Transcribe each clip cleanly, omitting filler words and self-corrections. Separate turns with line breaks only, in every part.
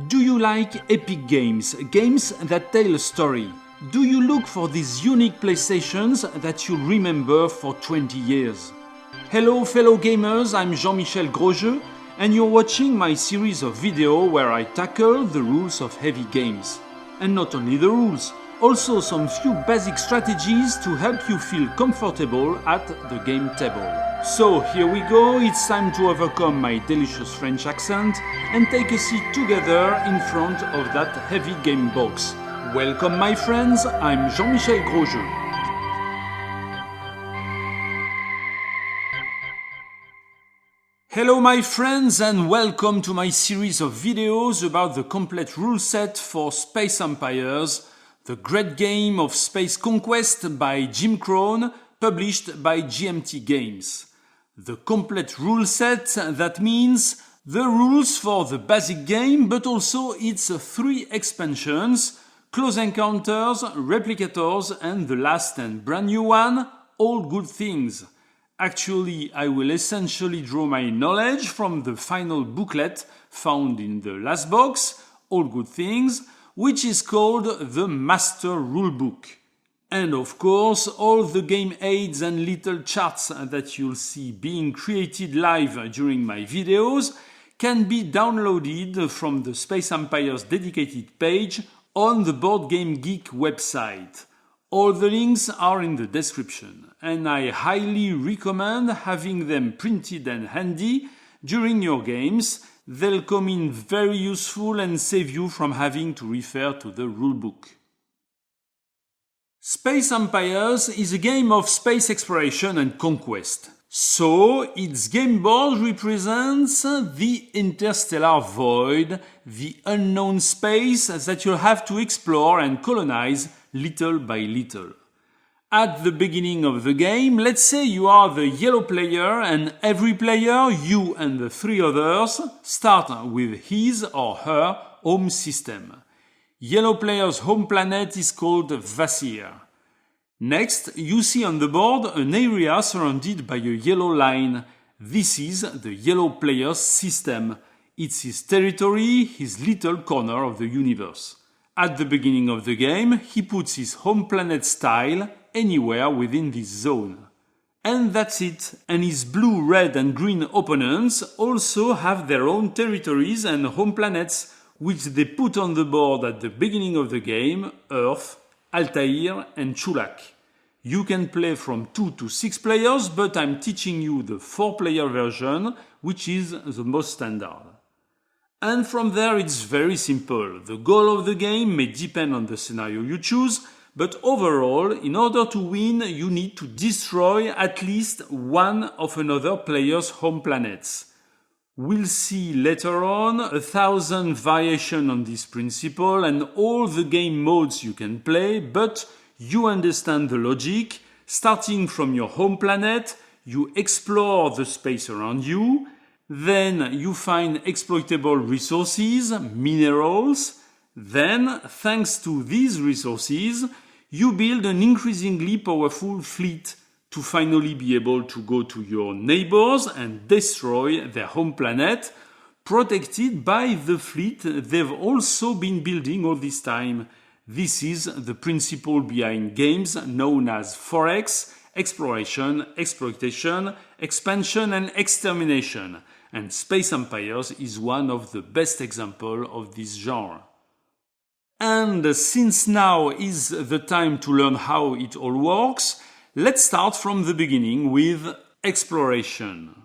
Do you like epic games, games that tell a story? Do you look for these unique PlayStations that you'll remember for 20 years? Hello fellow gamers, I'm Jean-Michel Grosjeu and you're watching my series of videos where I tackle the rules of heavy games. And not only the rules, also some few basic strategies to help you feel comfortable at the game table. So here we go, it's time to overcome my delicious French accent and take a seat together in front of that heavy game box. Welcome my friends, I'm Jean-Michel Grosjeu. Hello my friends and welcome to my series of videos about the complete rule set for Space Empires, the great game of space conquest by Jim Crone, published by GMT Games. The complete rule set, that means the rules for the basic game, but also its 3 expansions, Close Encounters, Replicators, and the last and brand new one, All Good Things. Actually, I will essentially draw my knowledge from the final booklet found in the last box, All Good Things, which is called the Master Rulebook. And of course, all the game aids and little charts that you'll see being created live during my videos can be downloaded from the Space Empires dedicated page on the Board Game Geek website. All the links are in the description, and I highly recommend having them printed and handy during your games. They'll come in very useful and save you from having to refer to the rulebook. Space Empires is a game of space exploration and conquest. So, its game board represents the interstellar void, the unknown space that you'll have to explore and colonize little by little. At the beginning of the game, let's say you are the yellow player and every player, you and the 3 others, start with his or her home system. Yellow player's home planet is called Vasir. Next, you see on the board an area surrounded by a yellow line. This is the yellow player's system. It's his territory, his little corner of the universe. At the beginning of the game, he puts his home planet tile anywhere within this zone. And that's it. And his blue, red and green opponents also have their own territories and home planets, which they put on the board at the beginning of the game: Earth, Altair and Chulak. You can play from 2 to 6 players, but I'm teaching you the 4-player version, which is the most standard. And from there it's very simple. The goal of the game may depend on the scenario you choose, but overall, in order to win, you need to destroy at least one of another player's home planets. We'll see later on 1,000 variations on this principle and all the game modes you can play, but you understand the logic. Starting from your home planet, you explore the space around you, then you find exploitable resources, minerals, then, thanks to these resources, you build an increasingly powerful fleet to finally be able to go to your neighbors and destroy their home planet, protected by the fleet they've also been building all this time. This is the principle behind games known as 4X, exploration, exploitation, expansion and extermination. And Space Empires is one of the best examples of this genre. And since now is the time to learn how it all works, let's start from the beginning with exploration.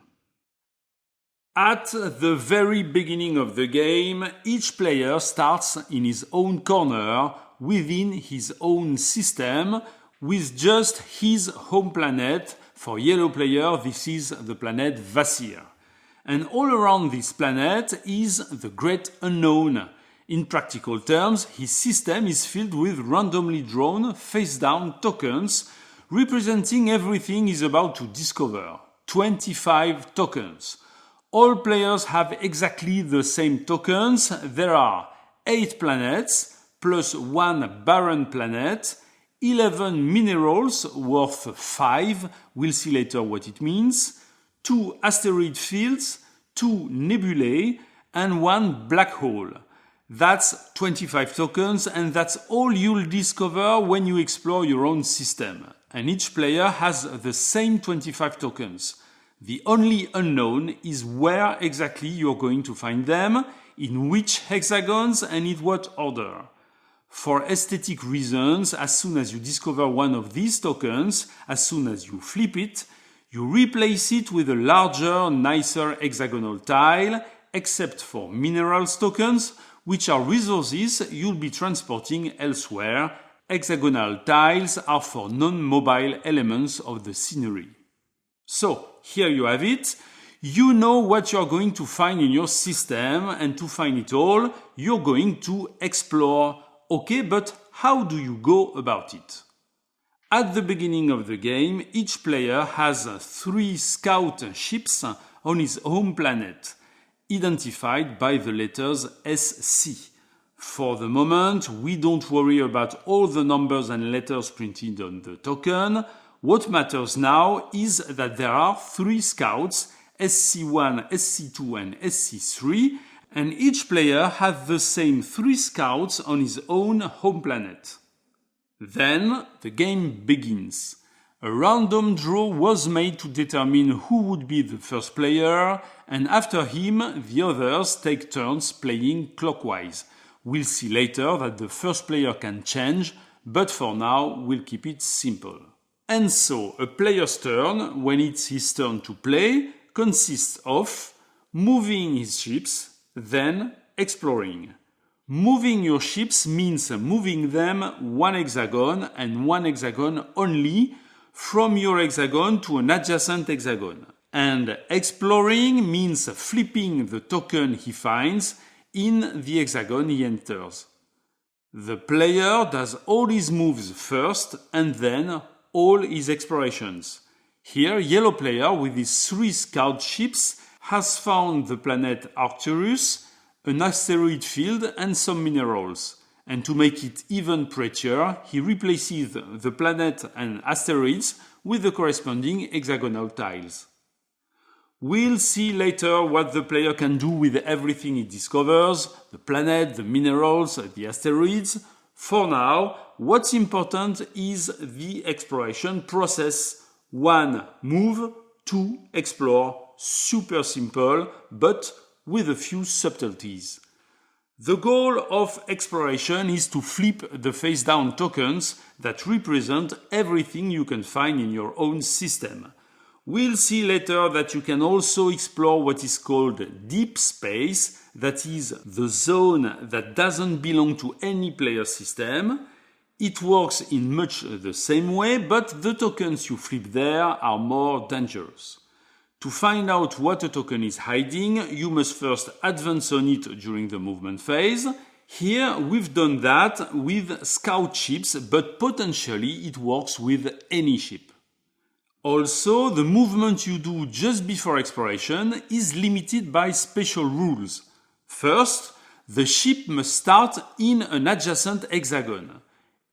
At the very beginning of the game, each player starts in his own corner within his own system with just his home planet. For yellow player, this is the planet Vasir. And all around this planet is the great unknown. In practical terms, his system is filled with randomly drawn face-down tokens representing everything he's about to discover. 25 tokens. All players have exactly the same tokens. There are 8 planets plus 1 barren planet, 11 minerals worth 5, we'll see later what it means, 2 asteroid fields, 2 nebulae, and 1 black hole. That's 25 tokens, and that's all you'll discover when you explore your own system. And each player has the same 25 tokens. The only unknown is where exactly you're going to find them, in which hexagons and in what order. For aesthetic reasons, as soon as you discover one of these tokens, as soon as you flip it, you replace it with a larger, nicer hexagonal tile, except for minerals tokens, which are resources you'll be transporting elsewhere. Hexagonal tiles are for non-mobile elements of the scenery. So, here you have it. You know what you're going to find in your system, and to find it all, you're going to explore. Okay, but how do you go about it? At the beginning of the game, each player has 3 scout ships on his home planet, identified by the letters SC. For the moment, we don't worry about all the numbers and letters printed on the token. What matters now is that there are 3 scouts, SC1, SC2 and SC3, and each player has the same 3 scouts on his own home planet. Then the game begins. A random draw was made to determine who would be the first player, and after him the others take turns playing clockwise. We'll see later that the first player can change, but for now we'll keep it simple. And so a player's turn, when it's his turn to play, consists of moving his ships, then exploring. Moving your ships means moving them 1 hexagon and 1 hexagon only from your hexagon to an adjacent hexagon. And exploring means flipping the token he finds in the hexagon he enters. The player does all his moves first and then all his explorations. Here, yellow player with his 3 scout ships has found the planet Arcturus, an asteroid field and some minerals. And to make it even prettier, he replaces the planet and asteroids with the corresponding hexagonal tiles. We'll see later what the player can do with everything he discovers, the planet, the minerals, the asteroids. For now, what's important is the exploration process. 1. Move. 2. Explore. Super simple, but with a few subtleties. The goal of exploration is to flip the face-down tokens that represent everything you can find in your own system. We'll see later that you can also explore what is called deep space, that is the zone that doesn't belong to any player system. It works in much the same way, but the tokens you flip there are more dangerous. To find out what a token is hiding, you must first advance on it during the movement phase. Here we've done that with scout ships, but potentially it works with any ship. Also, the movement you do just before exploration is limited by special rules. First, the ship must start in an adjacent hexagon.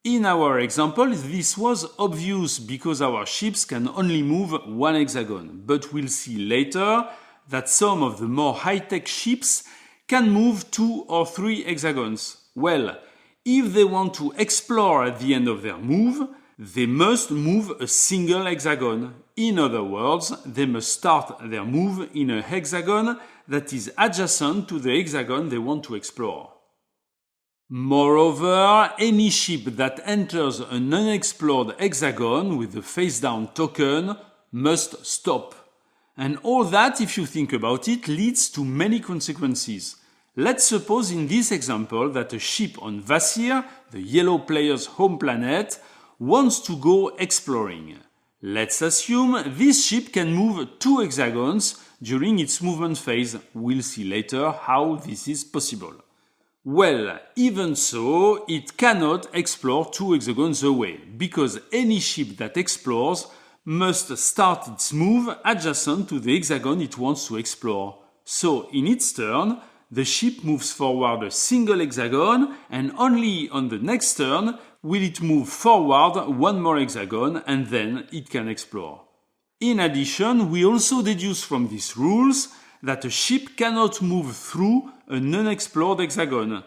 In our example, this was obvious because our ships can only move 1 hexagon, but we'll see later that some of the more high-tech ships can move 2 or 3 hexagons. Well, if they want to explore at the end of their move, they must move a single hexagon. In other words, they must start their move in a hexagon that is adjacent to the hexagon they want to explore. Moreover, any ship that enters an unexplored hexagon with the face-down token must stop. And all that, if you think about it, leads to many consequences. Let's suppose in this example that a ship on Vasir, the yellow player's home planet, wants to go exploring. Let's assume this ship can move 2 hexagons during its movement phase. We'll see later how this is possible. Well, even so, it cannot explore 2 hexagons away, because any ship that explores must start its move adjacent to the hexagon it wants to explore. So, in its turn, the ship moves forward a single hexagon, and only on the next turn will it move forward 1 more hexagon, and then it can explore. In addition, we also deduce from these rules that a ship cannot move through an unexplored hexagon.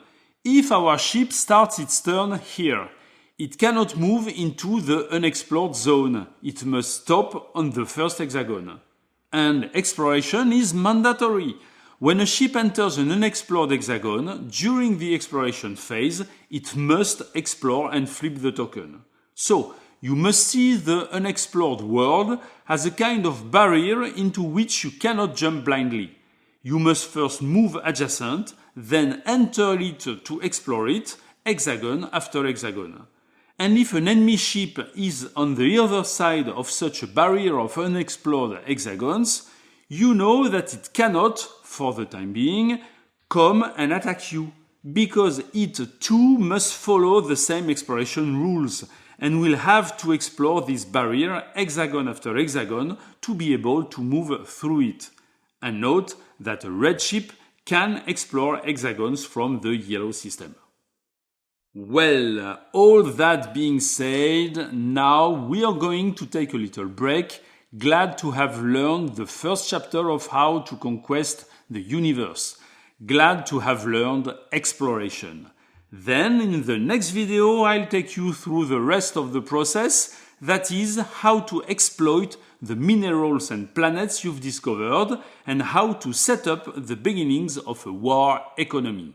If our ship starts its turn here, it cannot move into the unexplored zone. It must stop on the first hexagon. And exploration is mandatory. When a ship enters an unexplored hexagon, during the exploration phase, it must explore and flip the token. So, you must see the unexplored world as a kind of barrier into which you cannot jump blindly. You must first move adjacent, then enter it to explore it, hexagon after hexagon. And if an enemy ship is on the other side of such a barrier of unexplored hexagons, you know that it cannot, for the time being, come and attack you, because it too must follow the same exploration rules, and will have to explore this barrier hexagon after hexagon to be able to move through it. And note that a red ship can explore hexagons from the yellow system. Well, all that being said, now we are going to take a little break. Glad to have learned the first chapter of how to conquest the universe. Glad to have learned exploration. Then, in the next video, I'll take you through the rest of the process, that is, how to exploit the minerals and planets you've discovered, and how to set up the beginnings of a war economy.